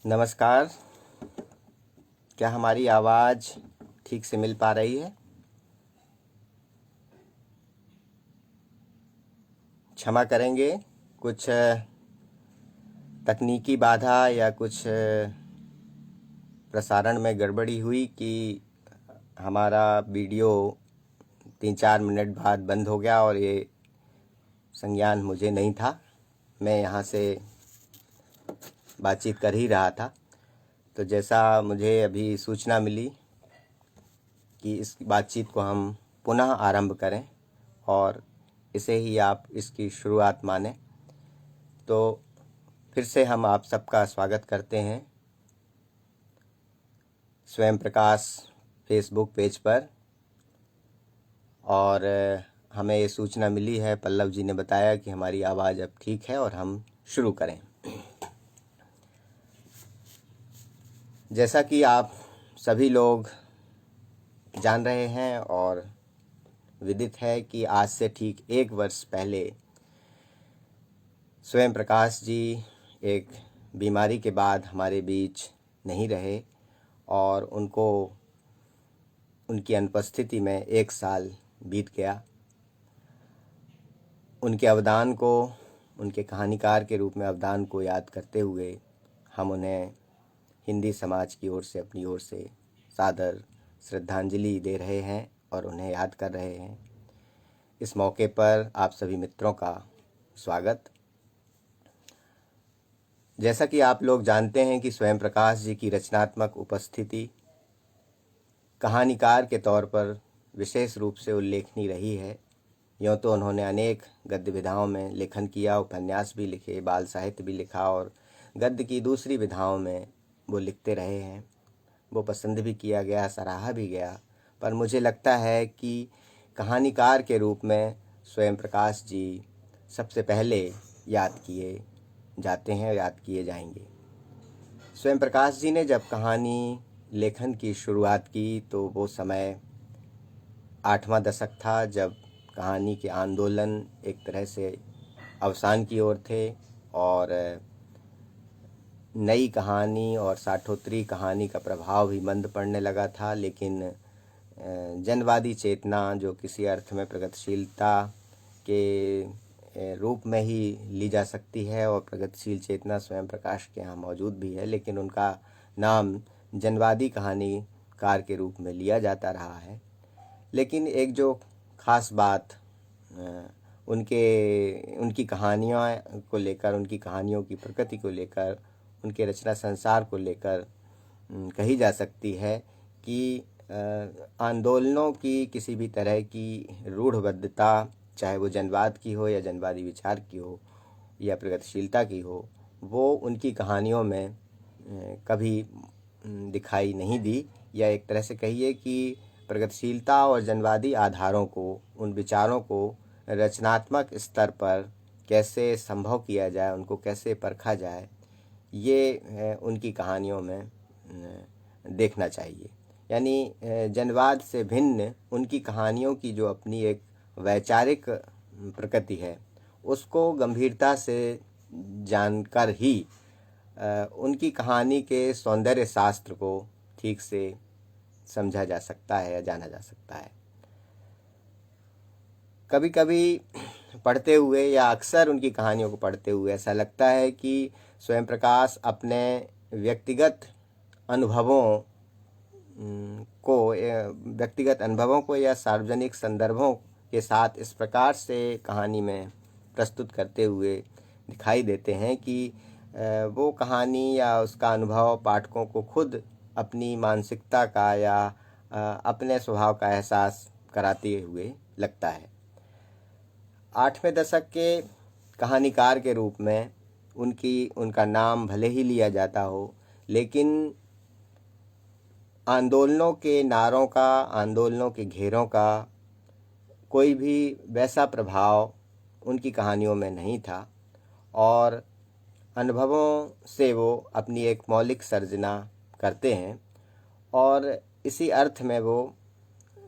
नमस्कार। क्या हमारी आवाज़ ठीक से मिल पा रही है? क्षमा करेंगे, कुछ तकनीकी बाधा या कुछ प्रसारण में गड़बड़ी हुई कि हमारा वीडियो 3-4 मिनट बाद बंद हो गया और ये संज्ञान मुझे नहीं था। मैं यहाँ से बातचीत कर ही रहा था, तो जैसा मुझे अभी सूचना मिली कि इस बातचीत को हम पुनः आरंभ करें और इसे ही आप इसकी शुरुआत माने, तो फिर से हम आप सबका स्वागत करते हैं स्वयं प्रकाश फेसबुक पेज पर। और हमें ये सूचना मिली है, पल्लव जी ने बताया कि हमारी आवाज़ अब ठीक है और हम शुरू करें। जैसा कि आप सभी लोग जान रहे हैं और विदित है कि आज से ठीक 1 वर्ष पहले स्वयं प्रकाश जी एक बीमारी के बाद हमारे बीच नहीं रहे और उनकी अनुपस्थिति में 1 साल बीत गया। उनके अवदान को, उनके कहानीकार के रूप में अवदान को याद करते हुए हम उन्हें हिंदी समाज की ओर से, अपनी ओर से सादर श्रद्धांजलि दे रहे हैं और उन्हें याद कर रहे हैं। इस मौके पर आप सभी मित्रों का स्वागत। जैसा कि आप लोग जानते हैं कि स्वयं प्रकाश जी की रचनात्मक उपस्थिति कहानीकार के तौर पर विशेष रूप से उल्लेखनीय रही है। यूँ तो उन्होंने अनेक गद्य विधाओं में लेखन किया, उपन्यास भी लिखे, बाल साहित्य भी लिखा और गद्य की दूसरी विधाओं में वो लिखते रहे हैं। वो पसंद भी किया गया, सराहा भी गया। पर मुझे लगता है कि कहानीकार के रूप में स्वयं प्रकाश जी सबसे पहले याद किए जाते हैं, याद किए जाएंगे। स्वयं प्रकाश जी ने जब कहानी लेखन की शुरुआत की तो वो समय 8वां दशक था, जब कहानी के आंदोलन एक तरह से अवसान की ओर थे और नई कहानी और साठोत्तरी कहानी का प्रभाव भी मंद पड़ने लगा था। लेकिन जनवादी चेतना, जो किसी अर्थ में प्रगतिशीलता के रूप में ही ली जा सकती है, और प्रगतिशील चेतना स्वयं प्रकाश के यहाँ मौजूद भी है, लेकिन उनका नाम जनवादी कहानीकार के रूप में लिया जाता रहा है। लेकिन एक जो ख़ास बात उनकी कहानियों को लेकर, उनकी कहानियों की प्रकृति को लेकर, उनके रचना संसार को लेकर कही जा सकती है कि आंदोलनों की किसी भी तरह की रूढ़बद्धता, चाहे वो जनवाद की हो या जनवादी विचार की हो या प्रगतिशीलता की हो, वो उनकी कहानियों में कभी दिखाई नहीं दी। या एक तरह से कहिए कि प्रगतिशीलता और जनवादी आधारों को, उन विचारों को रचनात्मक स्तर पर कैसे संभव किया जाए, उनको कैसे परखा जाए, ये उनकी कहानियों में देखना चाहिए। यानी जनवाद से भिन्न उनकी कहानियों की जो अपनी एक वैचारिक प्रकृति है, उसको गंभीरता से जानकर ही उनकी कहानी के सौंदर्य शास्त्र को ठीक से समझा जा सकता है या जाना जा सकता है। कभी कभी पढ़ते हुए या अक्सर उनकी कहानियों को पढ़ते हुए ऐसा लगता है कि स्वयं प्रकाश अपने व्यक्तिगत अनुभवों को या सार्वजनिक संदर्भों के साथ इस प्रकार से कहानी में प्रस्तुत करते हुए दिखाई देते हैं कि वो कहानी या उसका अनुभव पाठकों को खुद अपनी मानसिकता का या अपने स्वभाव का एहसास कराते हुए लगता है। 8वें दशक के कहानीकार के रूप में उनका नाम भले ही लिया जाता हो, लेकिन आंदोलनों के नारों का, आंदोलनों के घेरों का कोई भी वैसा प्रभाव उनकी कहानियों में नहीं था और अनुभवों से वो अपनी एक मौलिक सर्जना करते हैं और इसी अर्थ में वो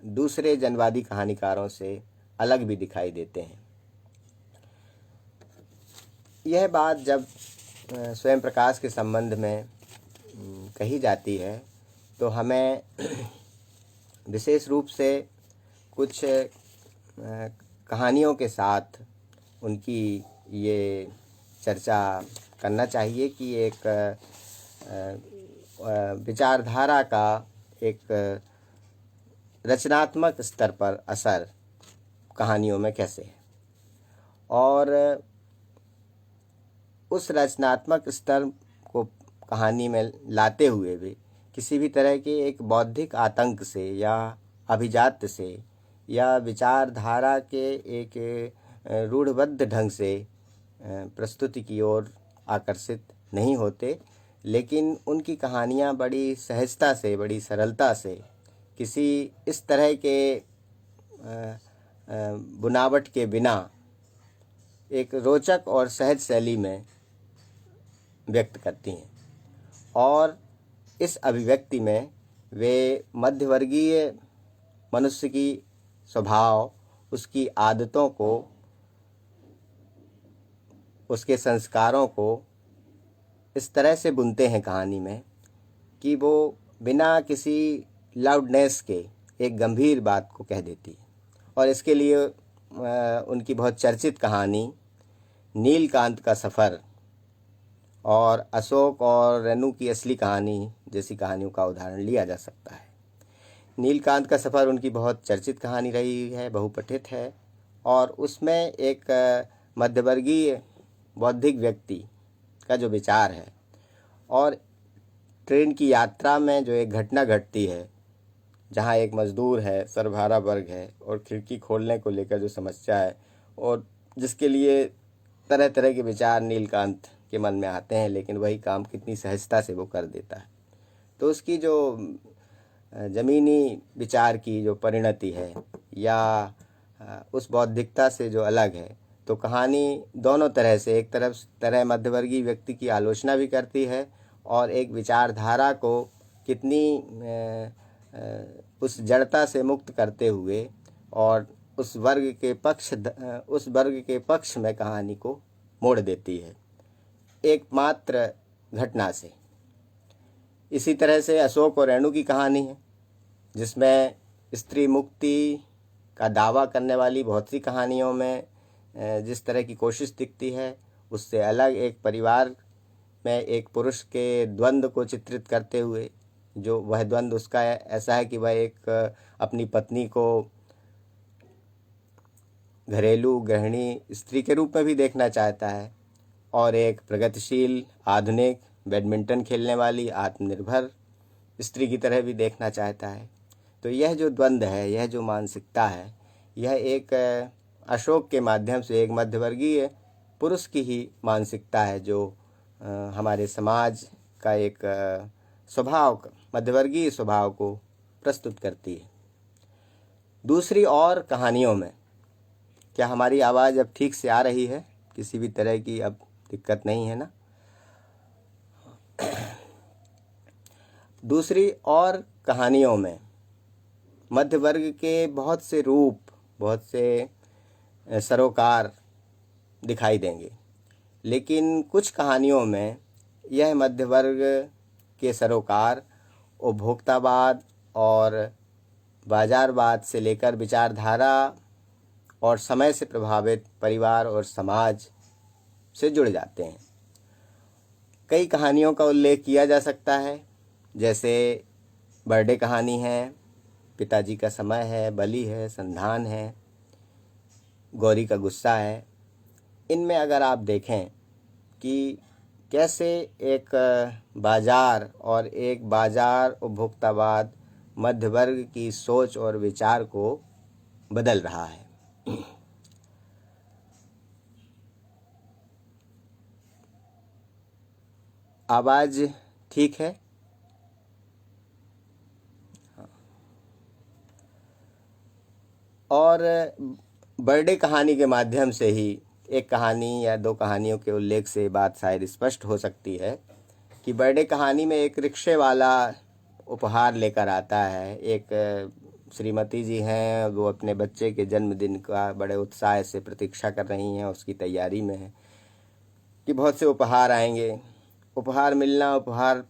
दूसरे जनवादी कहानीकारों से अलग भी दिखाई देते हैं। यह बात जब स्वयं प्रकाश के संबंध में कही जाती है तो हमें विशेष रूप से कुछ कहानियों के साथ उनकी ये चर्चा करना चाहिए कि एक विचारधारा का एक रचनात्मक स्तर पर असर कहानियों में कैसे है, और उस रचनात्मक स्तर को कहानी में लाते हुए भी किसी भी तरह के एक बौद्धिक आतंक से या अभिजात से या विचारधारा के एक रूढ़बद्ध ढंग से प्रस्तुति की ओर आकर्षित नहीं होते, लेकिन उनकी कहानियाँ बड़ी सहजता से, बड़ी सरलता से किसी इस तरह के बुनावट के बिना एक रोचक और सहज शैली में व्यक्त करती हैं, और इस अभिव्यक्ति में वे मध्यवर्गीय मनुष्य की स्वभाव, उसकी आदतों को, उसके संस्कारों को इस तरह से बुनते हैं कहानी में कि वो बिना किसी लाउडनेस के एक गंभीर बात को कह देती है। और इसके लिए उनकी बहुत चर्चित कहानी नीलकांत का सफ़र और अशोक और रेणु की असली कहानी जैसी कहानियों का उदाहरण लिया जा सकता है। नीलकांत का सफ़र उनकी बहुत चर्चित कहानी रही है, बहुपठित है, और उसमें एक मध्यवर्गीय बौद्धिक व्यक्ति का जो विचार है और ट्रेन की यात्रा में जो एक घटना घटती है जहाँ एक मज़दूर है, सरभारा वर्ग है, और खिड़की खोलने को लेकर जो समस्या है और जिसके लिए तरह तरह के विचार नीलकांत के मन में आते हैं, लेकिन वही काम कितनी सहजता से वो कर देता है। तो उसकी जो ज़मीनी विचार की जो परिणति है या उस बौद्धिकता से जो अलग है, तो कहानी दोनों तरह से, एक तरह मध्यवर्गीय व्यक्ति की आलोचना भी करती है और एक विचारधारा को कितनी उस जड़ता से मुक्त करते हुए और उस वर्ग के पक्ष में कहानी को मोड़ देती है एकमात्र घटना से। इसी तरह से अशोक और रेणु की कहानी है, जिसमें स्त्री मुक्ति का दावा करने वाली बहुत सी कहानियों में जिस तरह की कोशिश दिखती है, उससे अलग एक परिवार में एक पुरुष के द्वंद्व को चित्रित करते हुए, जो वह द्वंद्व उसका ऐसा है कि वह एक अपनी पत्नी को घरेलू गृहिणी स्त्री के रूप में भी देखना चाहता है और एक प्रगतिशील, आधुनिक, बैडमिंटन खेलने वाली, आत्मनिर्भर स्त्री की तरह भी देखना चाहता है। तो यह जो द्वंद्व है, यह जो मानसिकता है, यह एक अशोक के माध्यम से एक मध्यवर्गीय पुरुष की ही मानसिकता है, जो हमारे समाज का एक स्वभाव, मध्यवर्गीय स्वभाव को प्रस्तुत करती है। दूसरी और कहानियों में, क्या हमारी आवाज़ अब ठीक से आ रही है? किसी भी तरह की अब दिक्कत नहीं है ना? दूसरी और कहानियों में मध्य वर्ग के बहुत से रूप, बहुत से सरोकार दिखाई देंगे, लेकिन कुछ कहानियों में यह मध्य वर्ग के सरोकार उपभोक्तावाद और बाजारवाद से लेकर विचारधारा और समय से प्रभावित परिवार और समाज से जुड़ जाते हैं। कई कहानियों का उल्लेख किया जा सकता है, जैसे बर्थडे कहानी है, पिताजी का समय है, बलि है, संधान है, गौरी का गुस्सा है। इनमें अगर आप देखें कि कैसे एक बाजार और एक बाजार उपभोक्तावाद मध्य वर्ग की सोच और विचार को बदल रहा है। आवाज़ ठीक है? और बर्थडे कहानी के माध्यम से ही एक कहानी या दो कहानियों के उल्लेख से बात शायद स्पष्ट हो सकती है कि बर्थडे कहानी में एक रिक्शे वाला उपहार लेकर आता है। एक श्रीमती जी हैं, वो अपने बच्चे के जन्मदिन का बड़े उत्साह से प्रतीक्षा कर रही हैं, उसकी तैयारी में है कि बहुत से उपहार आएंगे। उपहार मिलना, उपहार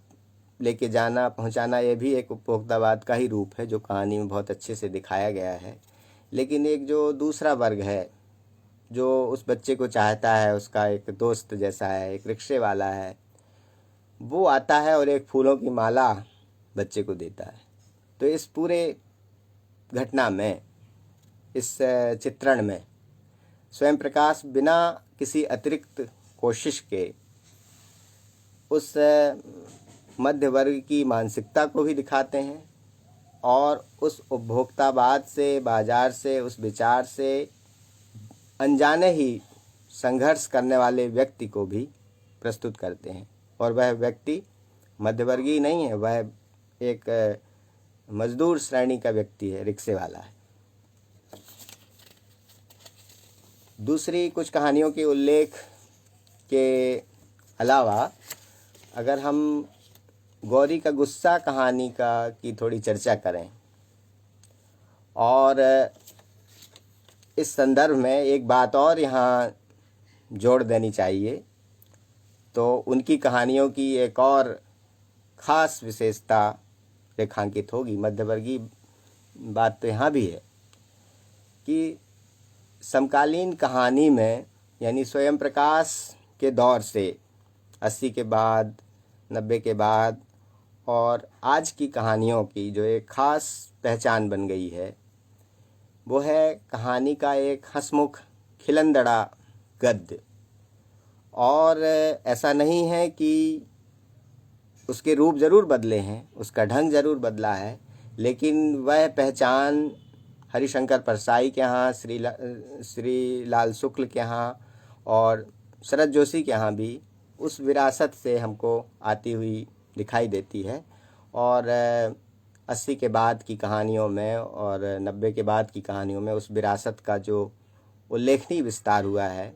लेके जाना पहुंचाना, ये भी एक उपभोक्तावाद का ही रूप है जो कहानी में बहुत अच्छे से दिखाया गया है। लेकिन एक जो दूसरा वर्ग है जो उस बच्चे को चाहता है, उसका एक दोस्त जैसा है, एक रिक्शे वाला है, वो आता है और एक फूलों की माला बच्चे को देता है। तो इस पूरे घटना में, इस चित्रण में स्वयं प्रकाश बिना किसी अतिरिक्त कोशिश के उस मध्य वर्ग की मानसिकता को भी दिखाते हैं और उस उपभोक्तावाद से, बाजार से, उस विचार से अनजाने ही संघर्ष करने वाले व्यक्ति को भी प्रस्तुत करते हैं। और वह व्यक्ति मध्यवर्गीय नहीं है, वह एक मजदूर श्रेणी का व्यक्ति है, रिक्शे वाला है। दूसरी कुछ कहानियों के उल्लेख के अलावा अगर हम गौरी का गुस्सा कहानी की थोड़ी चर्चा करें, और इस संदर्भ में एक बात और यहाँ जोड़ देनी चाहिए, तो उनकी कहानियों की एक और ख़ास विशेषता रेखांकित होगी। मध्यवर्गीय बात तो यहाँ भी है कि समकालीन कहानी में, यानी स्वयं प्रकाश के दौर से 80 के बाद, 90 के बाद और आज की कहानियों की जो एक ख़ास पहचान बन गई है, वो है कहानी का एक हंसमुख खिलंदड़ा गद्य। और ऐसा नहीं है कि उसके रूप ज़रूर बदले हैं, उसका ढंग ज़रूर बदला है, लेकिन वह पहचान हरिशंकर परसाई के यहाँ, श्री लाल शुक्ल के यहाँ और शरद जोशी के यहाँ भी उस विरासत से हमको आती हुई दिखाई देती है। और 80 के बाद की कहानियों में और 90 के बाद की कहानियों में उस विरासत का जो उल्लेखनीय विस्तार हुआ है,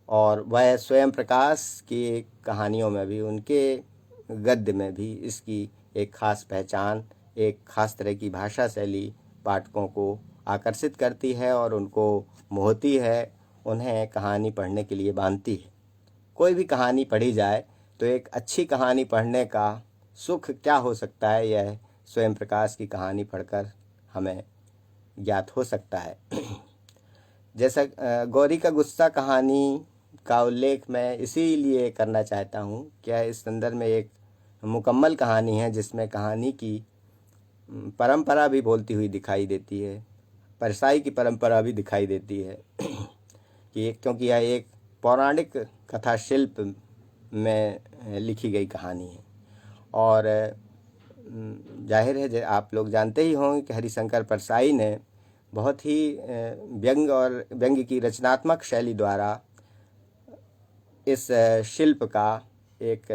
और वह स्वयं प्रकाश की कहानियों में भी, उनके गद्य में भी इसकी एक ख़ास पहचान, एक ख़ास तरह की भाषा शैली पाठकों को आकर्षित करती है और उनको मोहती है, उन्हें कहानी पढ़ने के लिए बांधती है। कोई भी कहानी पढ़ी जाए तो एक अच्छी कहानी पढ़ने का सुख क्या हो सकता है, यह स्वयं प्रकाश की कहानी पढ़कर हमें ज्ञात हो सकता है। जैसा गौरी का गुस्सा कहानी का उल्लेख मैं इसीलिए करना चाहता हूँ कि इस संदर्भ में एक मुकम्मल कहानी है जिसमें कहानी की परंपरा भी बोलती हुई दिखाई देती है, परसाई की परंपरा भी दिखाई देती है कि क्योंकि यह एक पौराणिक कथा शिल्प में लिखी गई कहानी है। और जाहिर है, आप लोग जानते ही होंगे कि हरिशंकर परसाई ने बहुत ही व्यंग की रचनात्मक शैली द्वारा इस शिल्प का एक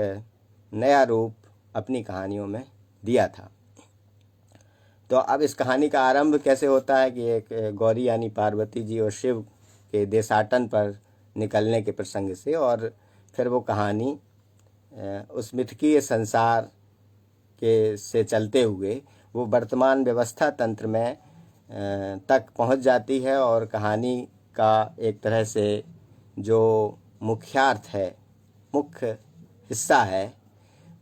नया रूप अपनी कहानियों में दिया था। तो अब इस कहानी का आरंभ कैसे होता है कि एक गौरी यानी पार्वती जी और शिव के देशाटन पर निकलने के प्रसंग से, और फिर वो कहानी उस मिथकीय संसार के से चलते हुए वो वर्तमान व्यवस्था तंत्र में तक पहुंच जाती है। और कहानी का एक तरह से जो मुख्यार्थ है, मुख्य हिस्सा है,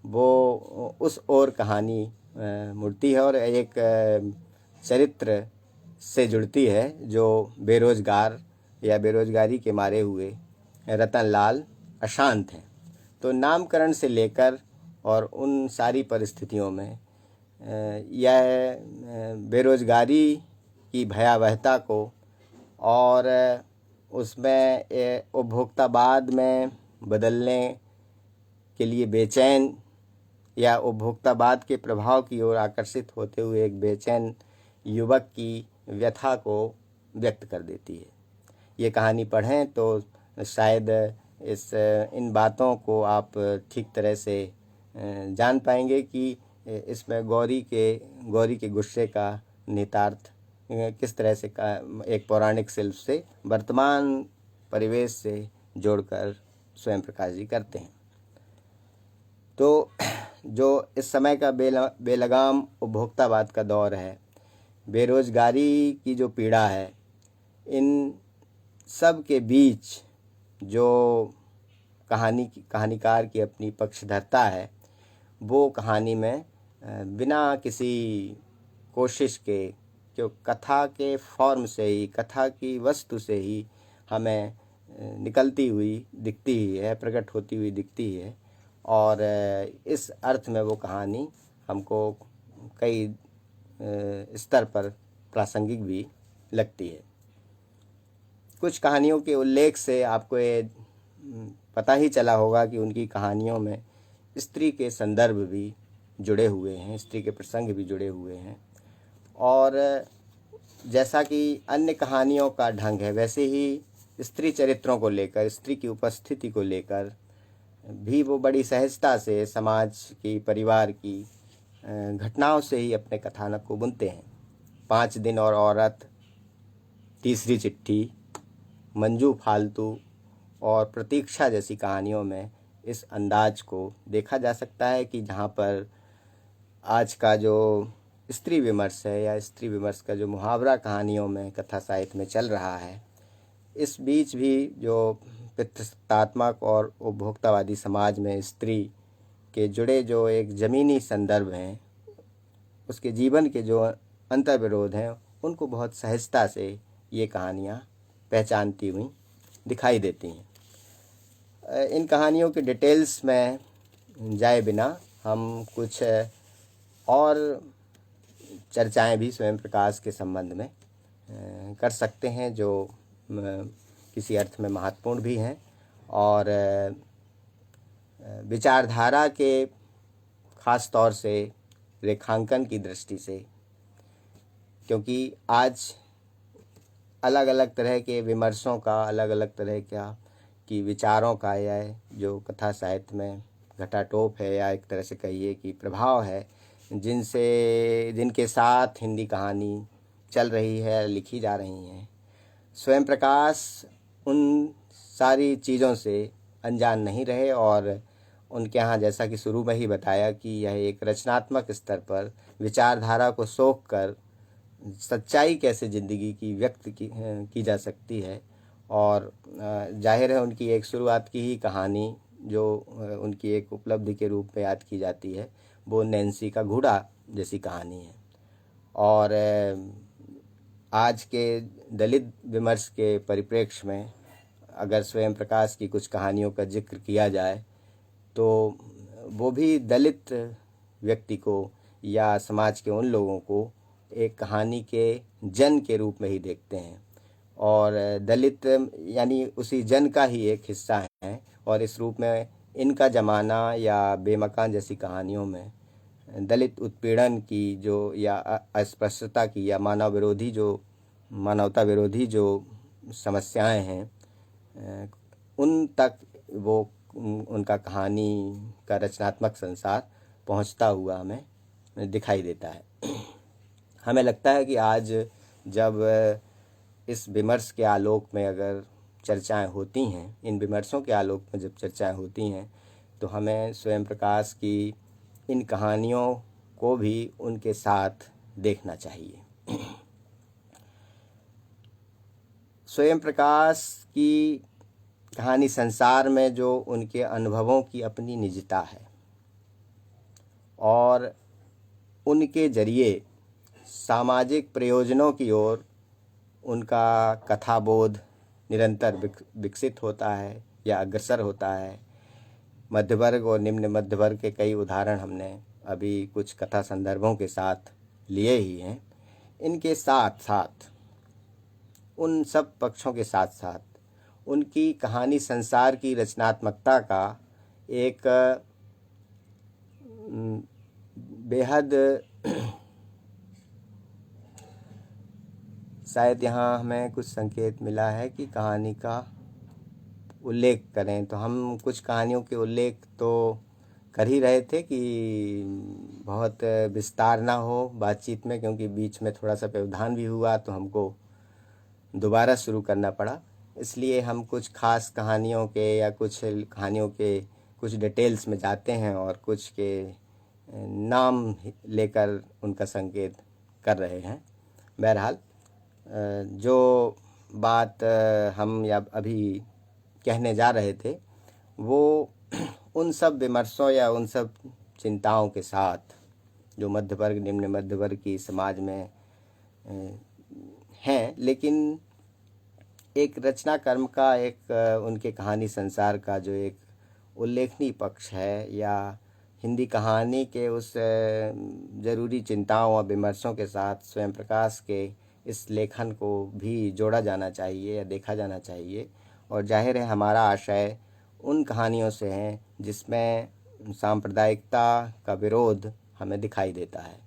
वो उस ओर कहानी मुड़ती है और एक चरित्र से जुड़ती है जो बेरोजगार या बेरोजगारी के मारे हुए रतनलाल अशांत हैं। तो नामकरण से लेकर और उन सारी परिस्थितियों में यह बेरोजगारी की भयावहता को और उसमें उपभोक्तावाद में बदलने के लिए बेचैन या उपभोक्तावाद के प्रभाव की ओर आकर्षित होते हुए एक बेचैन युवक की व्यथा को व्यक्त कर देती है। ये कहानी पढ़ें तो शायद इन बातों को आप ठीक तरह से जान पाएंगे कि इसमें गौरी के गुस्से का निहितार्थ किस तरह से एक पौराणिक शिल्प से वर्तमान परिवेश से जोड़कर स्वयं प्रकाश जी करते हैं। तो जो इस समय का बेलगाम उपभोक्तावाद का दौर है, बेरोजगारी की जो पीड़ा है, इन सब के बीच जो कहानीकार की अपनी पक्षधरता है, वो कहानी में बिना किसी कोशिश के, जो कथा के फॉर्म से ही, कथा की वस्तु से ही हमें निकलती हुई दिखती ही है, प्रकट होती हुई दिखती ही है। और इस अर्थ में वो कहानी हमको कई स्तर पर प्रासंगिक भी लगती है। कुछ कहानियों के उल्लेख से आपको ये पता ही चला होगा कि उनकी कहानियों में स्त्री के संदर्भ भी जुड़े हुए हैं, स्त्री के प्रसंग भी जुड़े हुए हैं। और जैसा कि अन्य कहानियों का ढंग है, वैसे ही स्त्री चरित्रों को लेकर, स्त्री की उपस्थिति को लेकर भी वो बड़ी सहजता से समाज की, परिवार की घटनाओं से ही अपने कथानक को बुनते हैं। 5 दिन और औरत, तीसरी चिट्ठी, मंजू फालतू और प्रतीक्षा जैसी कहानियों में इस अंदाज को देखा जा सकता है कि जहाँ पर आज का जो स्त्री विमर्श है या स्त्री विमर्श का जो मुहावरा कहानियों में, कथा साहित्य में चल रहा है, इस बीच भी जो पितृसत्तात्मक और उपभोक्तावादी समाज में स्त्री के जुड़े जो एक ज़मीनी संदर्भ हैं, उसके जीवन के जो अंतर्विरोध हैं, उनको बहुत सहजता से ये कहानियाँ पहचानती हुई दिखाई देती हैं। इन कहानियों के डिटेल्स में जाए बिना हम कुछ और चर्चाएं भी स्वयं प्रकाश के संबंध में कर सकते हैं, जो किसी अर्थ में महत्वपूर्ण भी हैं और विचारधारा के ख़ास तौर से रेखांकन की दृष्टि से, क्योंकि आज अलग अलग तरह के विमर्शों का, अलग अलग तरह की विचारों का यह जो कथा साहित्य में घटाटोप है, या एक तरह से कहिए कि प्रभाव है, जिनके साथ हिंदी कहानी चल रही है, लिखी जा रही हैं, स्वयं प्रकाश उन सारी चीज़ों से अनजान नहीं रहे। और उनके यहाँ, जैसा कि शुरू में ही बताया, कि यह एक रचनात्मक स्तर पर विचारधारा को सोख कर सच्चाई कैसे ज़िंदगी की व्यक्त की जा सकती है। और जाहिर है उनकी एक शुरुआत की ही कहानी जो उनकी एक उपलब्धि के रूप में याद की जाती है, वो नैन्सी का घोड़ा जैसी कहानी है। और आज के दलित विमर्श के परिप्रेक्ष्य में अगर स्वयं प्रकाश की कुछ कहानियों का जिक्र किया जाए, तो वो भी दलित व्यक्ति को या समाज के उन लोगों को एक कहानी के जन के रूप में ही देखते हैं, और दलित यानी उसी जन का ही एक हिस्सा है। और इस रूप में इनका ज़माना या बेमकान जैसी कहानियों में दलित उत्पीड़न की जो, या अस्पृश्यता की, या मानवता विरोधी जो समस्याएं हैं, उन तक वो उनका कहानी का रचनात्मक संसार पहुंचता हुआ हमें दिखाई देता है। हमें लगता है कि आज जब इस विमर्श के आलोक में अगर चर्चाएं होती हैं, इन विमर्शों के आलोक में जब चर्चाएं होती हैं, तो हमें स्वयं प्रकाश की इन कहानियों को भी उनके साथ देखना चाहिए। स्वयं प्रकाश की कहानी संसार में जो उनके अनुभवों की अपनी निजता है, और उनके जरिए सामाजिक प्रयोजनों की ओर उनका कथाबोध निरंतर विकसित होता है या अग्रसर होता है। मध्य वर्ग और निम्न मध्य वर्ग के कई उदाहरण हमने अभी कुछ कथा संदर्भों के साथ लिए ही हैं। इनके साथ साथ, उन सब पक्षों के साथ साथ, उनकी कहानी संसार की रचनात्मकता का एक बेहद शायद यहाँ हमें कुछ संकेत मिला है कि कहानी का उल्लेख करें, तो हम कुछ कहानियों के उल्लेख तो कर ही रहे थे कि बहुत विस्तार ना हो बातचीत में, क्योंकि बीच में थोड़ा सा व्यवधान भी हुआ तो हमको दोबारा शुरू करना पड़ा। इसलिए हम कुछ खास कहानियों के या कुछ कहानियों के कुछ डिटेल्स में जाते हैं और कुछ के नाम लेकर उनका संकेत कर रहे हैं। बहरहाल, जो बात हम या अभी कहने जा रहे थे, वो उन सब विमर्शों या उन सब चिंताओं के साथ, जो मध्य वर्ग निम्न मध्य वर्ग की समाज में हैं, लेकिन एक रचना कर्म का एक उनके कहानी संसार का जो एक उल्लेखनीय पक्ष है, या हिंदी कहानी के उस ज़रूरी चिंताओं और विमर्शों के साथ स्वयं प्रकाश के इस लेखन को भी जोड़ा जाना चाहिए या देखा जाना चाहिए। और जाहिर है हमारा आशय उन कहानियों से है जिसमें सांप्रदायिकता का विरोध हमें दिखाई देता है,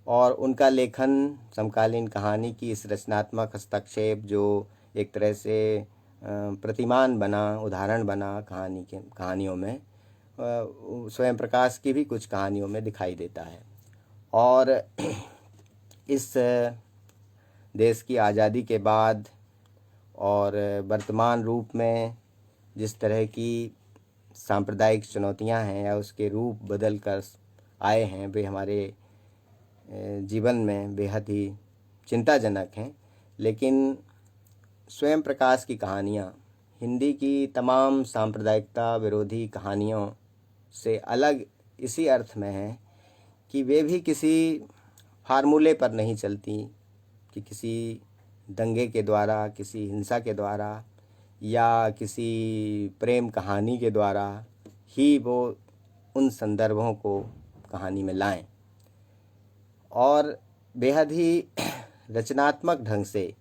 और उनका लेखन समकालीन कहानी की इस रचनात्मक हस्तक्षेप जो एक तरह से प्रतिमान बना, उदाहरण बना कहानियों में, स्वयं प्रकाश की भी कुछ कहानियों में दिखाई देता है। और इस देश की आज़ादी के बाद और वर्तमान रूप में जिस तरह की सांप्रदायिक चुनौतियां हैं या उसके रूप बदल कर आए हैं, वे हमारे जीवन में बेहद ही चिंताजनक हैं। लेकिन स्वयं प्रकाश की कहानियाँ हिंदी की तमाम सांप्रदायिकता विरोधी कहानियों से अलग इसी अर्थ में हैं कि वे भी किसी फार्मूले पर नहीं चलती, कि किसी दंगे के द्वारा, किसी हिंसा के द्वारा या किसी प्रेम कहानी के द्वारा ही वो उन संदर्भों को कहानी में लाएं, और बेहद ही रचनात्मक ढंग से,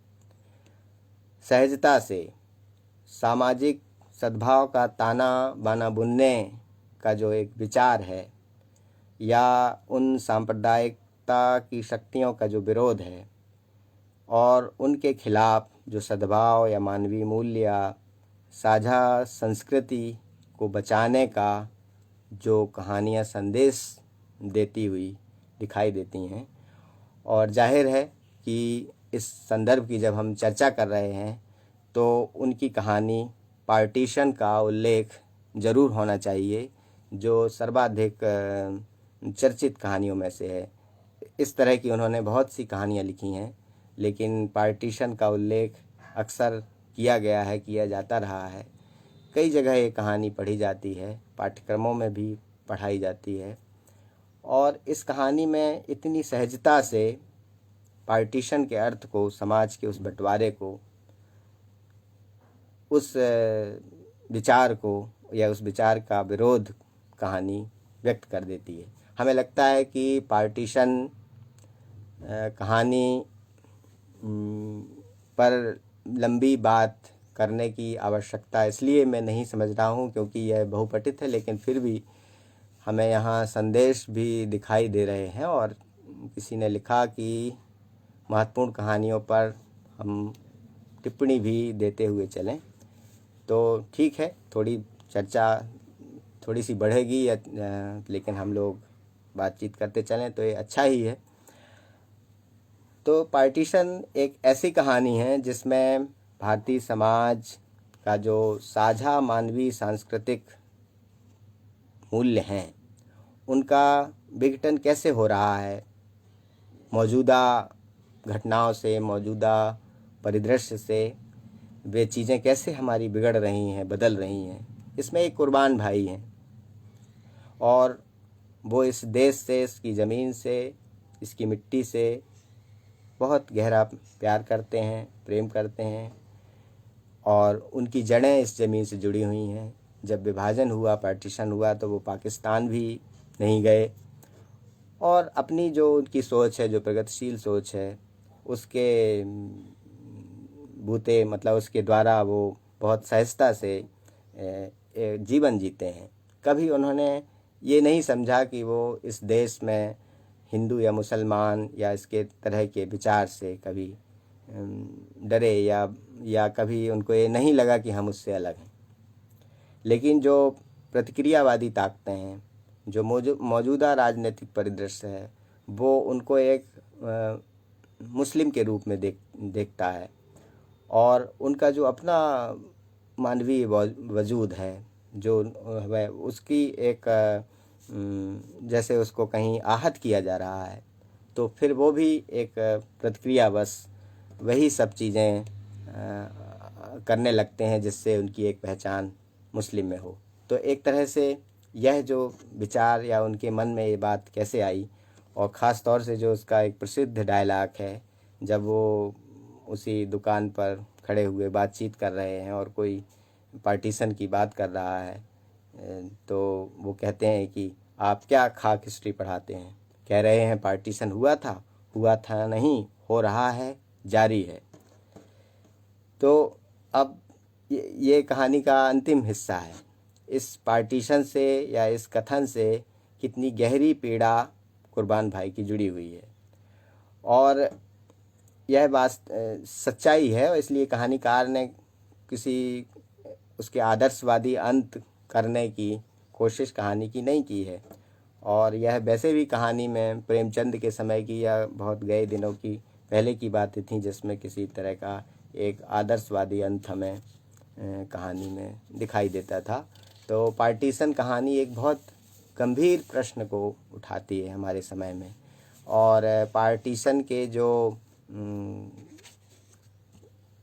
सहजता से सामाजिक सद्भाव का ताना बाना बुनने का जो एक विचार है, या उन सांप्रदायिकता की शक्तियों का जो विरोध है और उनके खिलाफ जो सद्भाव या मानवीय मूल्य या साझा संस्कृति को बचाने का जो कहानियाँ संदेश देती हुई दिखाई देती हैं। और जाहिर है कि इस संदर्भ की जब हम चर्चा कर रहे हैं तो उनकी कहानी पार्टीशन का उल्लेख ज़रूर होना चाहिए, जो सर्वाधिक चर्चित कहानियों में से है। इस तरह की उन्होंने बहुत सी कहानियाँ लिखी हैं, लेकिन पार्टीशन का उल्लेख अक्सर किया गया है, किया जाता रहा है। कई जगह ये कहानी पढ़ी जाती है, पाठ्यक्रमों में भी पढ़ाई जाती है, और इस कहानी में इतनी सहजता से पार्टीशन के अर्थ को, समाज के उस बंटवारे को, उस विचार को या उस विचार का विरोध कहानी व्यक्त कर देती है। हमें लगता है कि पार्टीशन कहानी पर लंबी बात करने की आवश्यकता इसलिए मैं नहीं समझ रहा हूँ क्योंकि यह बहुपठित है, लेकिन फिर भी हमें यहाँ संदेश भी दिखाई दे रहे हैं। और किसी ने लिखा कि महत्वपूर्ण कहानियों पर हम टिप्पणी भी देते हुए चलें, तो ठीक है, थोड़ी चर्चा थोड़ी सी बढ़ेगी, लेकिन हम लोग बातचीत करते चलें तो ये अच्छा ही है। तो पार्टीशन एक ऐसी कहानी है जिसमें भारतीय समाज का जो साझा मानवीय सांस्कृतिक मूल्य हैं, उनका विघटन कैसे हो रहा है, मौजूदा घटनाओं से, मौजूदा परिदृश्य से वे चीज़ें कैसे हमारी बिगड़ रही हैं, बदल रही हैं। इसमें एक कुर्बान भाई हैं और वो इस देश से, इसकी ज़मीन से, इसकी मिट्टी से बहुत गहरा प्यार करते हैं, प्रेम करते हैं, और उनकी जड़ें इस ज़मीन से जुड़ी हुई हैं। जब विभाजन हुआ, पार्टीशन हुआ, तो वो पाकिस्तान भी नहीं गए, और अपनी जो उनकी सोच है, जो प्रगतिशील सोच है, उसके बूते मतलब उसके द्वारा वो बहुत सहजता से जीवन जीते हैं। कभी उन्होंने ये नहीं समझा कि वो इस देश में हिंदू या मुसलमान या इसके तरह के विचार से कभी डरे, या कभी उनको ये नहीं लगा कि हम उससे अलग हैं। लेकिन जो प्रतिक्रियावादी ताकतें हैं, जो मौजूदा राजनीतिक परिदृश्य है, वो उनको एक मुस्लिम के रूप में देखता है, और उनका जो अपना मानवीय वजूद है, जो वह उसकी एक जैसे उसको कहीं आहत किया जा रहा है, तो फिर वो भी एक प्रतिक्रिया बस वही सब चीज़ें करने लगते हैं जिससे उनकी एक पहचान मुस्लिम में हो। तो एक तरह से यह जो विचार या उनके मन में ये बात कैसे आई, और ख़ास तौर से जो उसका एक प्रसिद्ध डायलॉग है जब वो उसी दुकान पर खड़े हुए बातचीत कर रहे हैं और कोई पार्टीशन की बात कर रहा है, तो वो कहते हैं कि आप क्या खाक हिस्ट्री पढ़ाते हैं, कह रहे हैं पार्टीशन हुआ था नहीं, हो रहा है, जारी है। तो अब ये कहानी का अंतिम हिस्सा है। इस पार्टीशन से या इस कथन से कितनी गहरी पीड़ा कुर्बान भाई की जुड़ी हुई है, और यह बात सच्चाई है, और इसलिए कहानीकार ने किसी उसके आदर्शवादी अंत करने की कोशिश कहानी की नहीं की है। और यह वैसे भी कहानी में प्रेमचंद के समय की या बहुत गए दिनों की पहले की बातें थीं जिसमें किसी तरह का एक आदर्शवादी अंत हमें कहानी में दिखाई देता था। तो पार्टीशन कहानी एक बहुत गंभीर प्रश्न को उठाती है हमारे समय में, और पार्टीशन के जो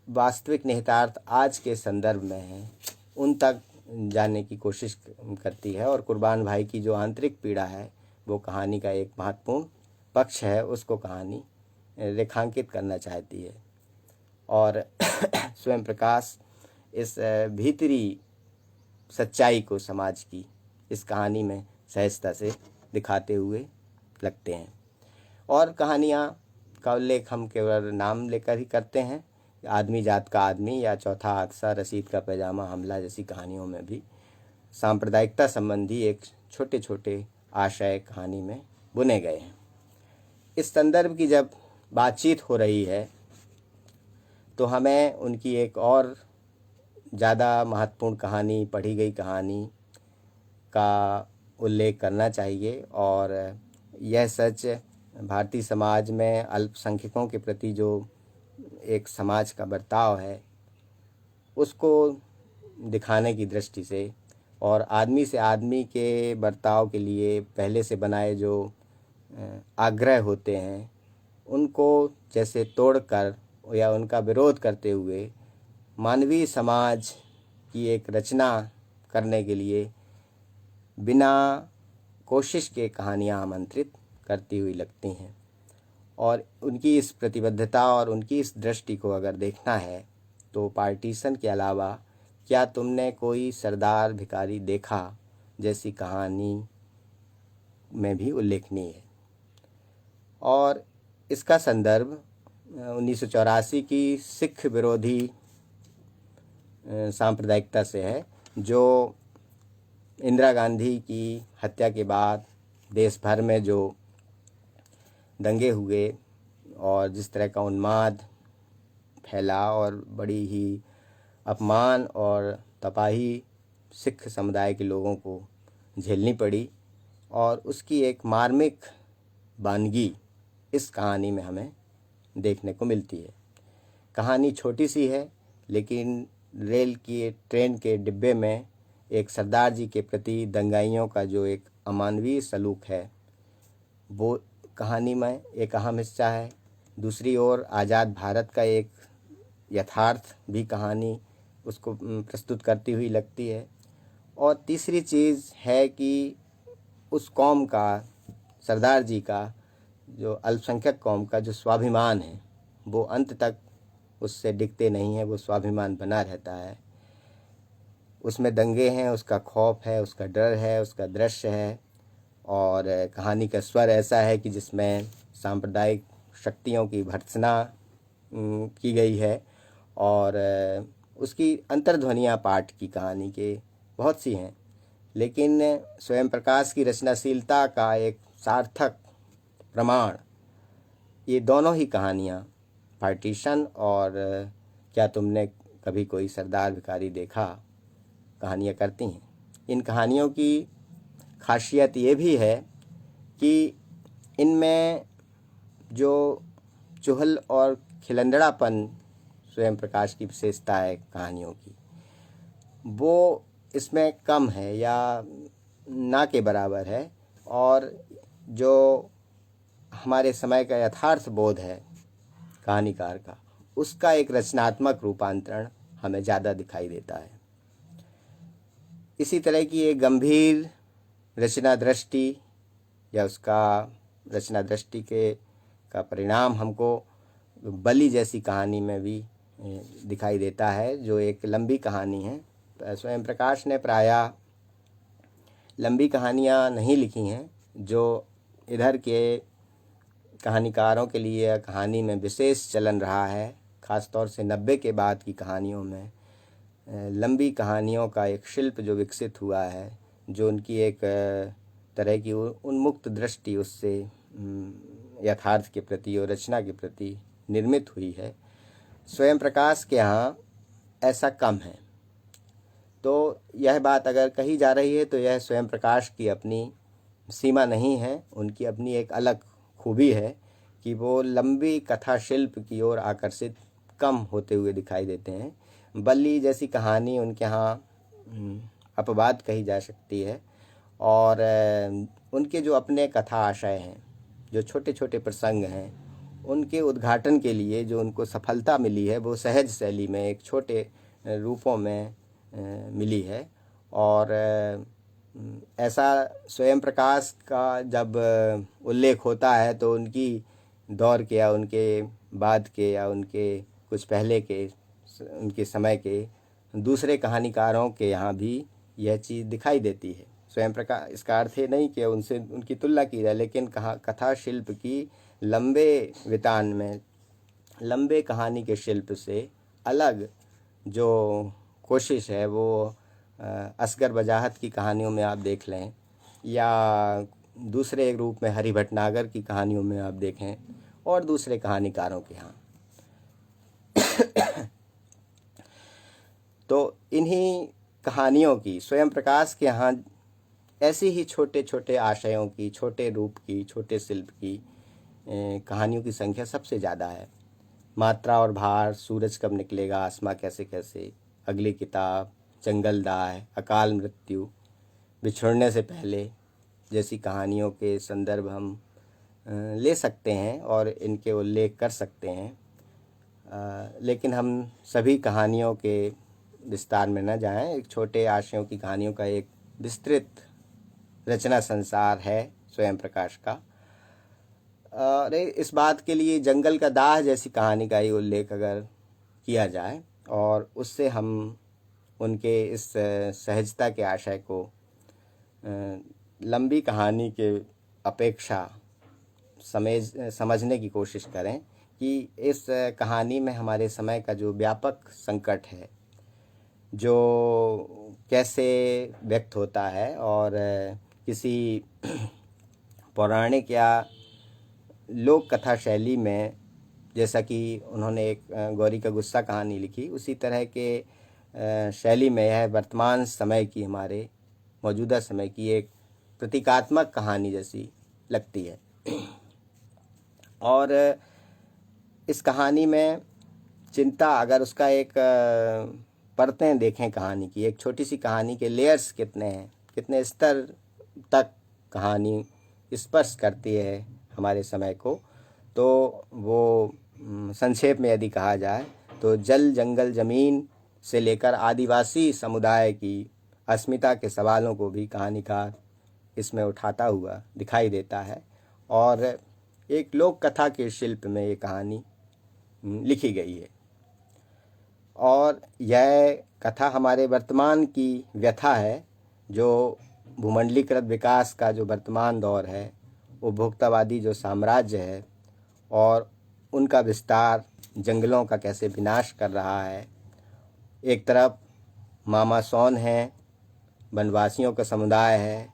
वास्तविक निहितार्थ आज के संदर्भ में हैं उन तक जाने की कोशिश करती है, और कुर्बान भाई की जो आंतरिक पीड़ा है वो कहानी का एक महत्वपूर्ण पक्ष है, उसको कहानी रेखांकित करना चाहती है। और स्वयं प्रकाश इस भीतरी सच्चाई को समाज की इस कहानी में सहजता से दिखाते हुए लगते हैं। और कहानियाँ का उल्लेख हम केवल नाम लेकर ही करते हैं, आदमी जात का आदमी या चौथा हादसा, रसीद का पैजामा हमला जैसी कहानियों में भी सांप्रदायिकता संबंधी एक छोटे छोटे आशय कहानी में बुने गए हैं। इस संदर्भ की जब बातचीत हो रही है तो हमें उनकी एक और ज़्यादा महत्वपूर्ण कहानी, पढ़ी गई कहानी का उल्लेख करना चाहिए। और यह सच भारतीय समाज में अल्पसंख्यकों के प्रति जो एक समाज का बर्ताव है उसको दिखाने की दृष्टि से, और आदमी से आदमी के बर्ताव के लिए पहले से बनाए जो आग्रह होते हैं उनको जैसे तोड़कर या उनका विरोध करते हुए मानवीय समाज की एक रचना करने के लिए बिना कोशिश के कहानियाँ आमंत्रित करती हुई लगती हैं। और उनकी इस प्रतिबद्धता और उनकी इस दृष्टि को अगर देखना है तो पार्टीशन के अलावा क्या तुमने कोई सरदार भिखारी देखा जैसी कहानी में भी उल्लेखनीय है। और इसका संदर्भ 1984 की सिख विरोधी सांप्रदायिकता से है, जो इंदिरा गांधी की हत्या के बाद देश भर में जो दंगे हुए और जिस तरह का उन्माद फैला और बड़ी ही अपमान और तबाही सिख समुदाय के लोगों को झेलनी पड़ी, और उसकी एक मार्मिक वानगी इस कहानी में हमें देखने को मिलती है। कहानी छोटी सी है, लेकिन ट्रेन के डिब्बे में एक सरदार जी के प्रति दंगाइयों का जो एक अमानवीय सलूक है वो कहानी में एक अहम हिस्सा है। दूसरी ओर आज़ाद भारत का एक यथार्थ भी कहानी उसको प्रस्तुत करती हुई लगती है। और तीसरी चीज़ है कि उस कौम का, सरदार जी का, जो अल्पसंख्यक कौम का जो स्वाभिमान है वो अंत तक उससे डिगते नहीं है, वो स्वाभिमान बना रहता है। उसमें दंगे हैं, उसका खौफ है, उसका डर है, उसका दृश्य है, और कहानी का स्वर ऐसा है कि जिसमें सांप्रदायिक शक्तियों की भर्त्सना की गई है, और उसकी अंतर्ध्वनियाँ पाठ की कहानी के बहुत सी हैं। लेकिन स्वयं प्रकाश की रचनाशीलता का एक सार्थक प्रमाण ये दोनों ही कहानियाँ, पार्टीशन और क्या तुमने कभी कोई सरदार भिखारी देखा, कहानियाँ करती हैं। इन कहानियों की खासियत ये भी है कि इनमें जो चुहल और खिलंदड़ापन स्वयं प्रकाश की विशेषता है कहानियों की, वो इसमें कम है या ना के बराबर है। और जो हमारे समय का यथार्थ बोध है कहानीकार का, उसका एक रचनात्मक रूपांतरण हमें ज़्यादा दिखाई देता है। इसी तरह की एक गंभीर रचना दृष्टि या उसका रचना दृष्टि का परिणाम हमको बलि जैसी कहानी में भी दिखाई देता है, जो एक लंबी कहानी है। स्वयं प्रकाश ने प्रायः लंबी कहानियाँ नहीं लिखी हैं। जो इधर के कहानीकारों के लिए कहानी में विशेष चलन रहा है, ख़ास तौर से 90 के बाद की कहानियों में लंबी कहानियों का एक शिल्प जो विकसित हुआ है, जो उनकी एक तरह की उन्मुक्त दृष्टि उससे यथार्थ के प्रति और रचना के प्रति निर्मित हुई है, स्वयं प्रकाश के यहाँ ऐसा कम है। तो यह बात अगर कही जा रही है तो यह स्वयं प्रकाश की अपनी सीमा नहीं है, उनकी अपनी एक अलग खूबी है कि वो लंबी कथा शिल्प की ओर आकर्षित कम होते हुए दिखाई देते हैं। बलि जैसी कहानी उनके यहाँ अपवाद कही जा सकती है, और उनके जो अपने कथा आशय हैं, जो छोटे छोटे प्रसंग हैं, उनके उद्घाटन के लिए जो उनको सफलता मिली है वो सहज शैली में एक छोटे रूपों में मिली है। और ऐसा स्वयं प्रकाश का जब उल्लेख होता है तो उनकी दौर के या उनके बाद के या उनके कुछ पहले के उनके समय के दूसरे कहानीकारों के यहाँ भी यह चीज़ दिखाई देती है। स्वयं प्रकाश, इसका अर्थ ये नहीं कि उनसे उनकी तुलना की जाए, लेकिन कथा शिल्प की लंबे वितान में लंबे कहानी के शिल्प से अलग जो कोशिश है वो असगर बजाहत की कहानियों में आप देख लें, या दूसरे एक रूप में हरि भटनागर की कहानियों में आप देखें, और दूसरे कहानीकारों के यहाँ। तो इन्हीं कहानियों की स्वयं प्रकाश के यहाँ ऐसी ही छोटे छोटे आशयों की, छोटे रूप की, छोटे शिल्प की कहानियों की संख्या सबसे ज़्यादा है। मात्रा और भार, सूरज कब निकलेगा, आसमां कैसे कैसे, अगली किताब, जंगलदाह, अकाल मृत्यु, बिछुड़ने से पहले जैसी कहानियों के संदर्भ हम ले सकते हैं और इनके उल्लेख कर सकते हैं। लेकिन हम सभी कहानियों के विस्तार में न जाएं। एक छोटे आशयों की कहानियों का एक विस्तृत रचना संसार है स्वयं प्रकाश का। और इस बात के लिए जंगल का दाह जैसी कहानी का ही उल्लेख अगर किया जाए और उससे हम उनके इस सहजता के आशय को लंबी कहानी के अपेक्षा समझने की कोशिश करें कि इस कहानी में हमारे समय का जो व्यापक संकट है, जो कैसे व्यक्त होता है, और किसी पौराणिक या लोक कथा शैली में, जैसा कि उन्होंने एक गौरी का गुस्सा कहानी लिखी, उसी तरह के शैली में यह वर्तमान समय की, हमारे मौजूदा समय की एक प्रतीकात्मक कहानी जैसी लगती है। और इस कहानी में चिंता, अगर उसका एक परतें देखें कहानी की, एक छोटी सी कहानी के लेयर्स कितने हैं, कितने स्तर तक कहानी स्पर्श करती है हमारे समय को, तो वो संक्षेप में यदि कहा जाए तो जल, जंगल, ज़मीन से लेकर आदिवासी समुदाय की अस्मिता के सवालों को भी कहानीकार इसमें उठाता हुआ दिखाई देता है। और एक लोक कथा के शिल्प में ये कहानी लिखी गई है। और यह कथा हमारे वर्तमान की व्यथा है, जो भूमंडलीकृत विकास का जो वर्तमान दौर है, उपभोक्तावादी जो साम्राज्य है और उनका विस्तार जंगलों का कैसे विनाश कर रहा है। एक तरफ मामा सोन है, वनवासियों का समुदाय है,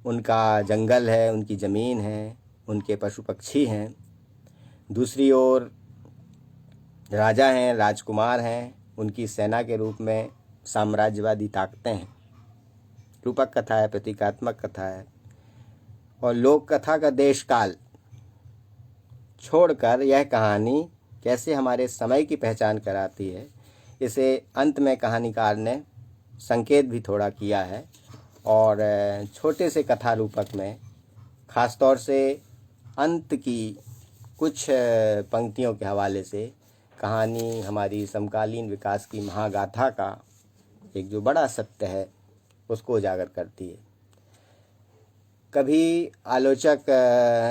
उनका जंगल है, उनकी ज़मीन है, उनके पशु पक्षी हैं। दूसरी ओर राजा हैं, राजकुमार हैं, उनकी सेना के रूप में साम्राज्यवादी ताकतें हैं। रूपक कथा है, प्रतीकात्मक कथा है। और लोक कथा का देशकाल छोड़कर यह कहानी कैसे हमारे समय की पहचान कराती है, इसे अंत में कहानीकार ने संकेत भी थोड़ा किया है। और छोटे से कथा रूपक में ख़ास तौर से अंत की कुछ पंक्तियों के हवाले से कहानी हमारी समकालीन विकास की महागाथा का एक जो बड़ा सत्य है उसको उजागर करती है। कभी आलोचक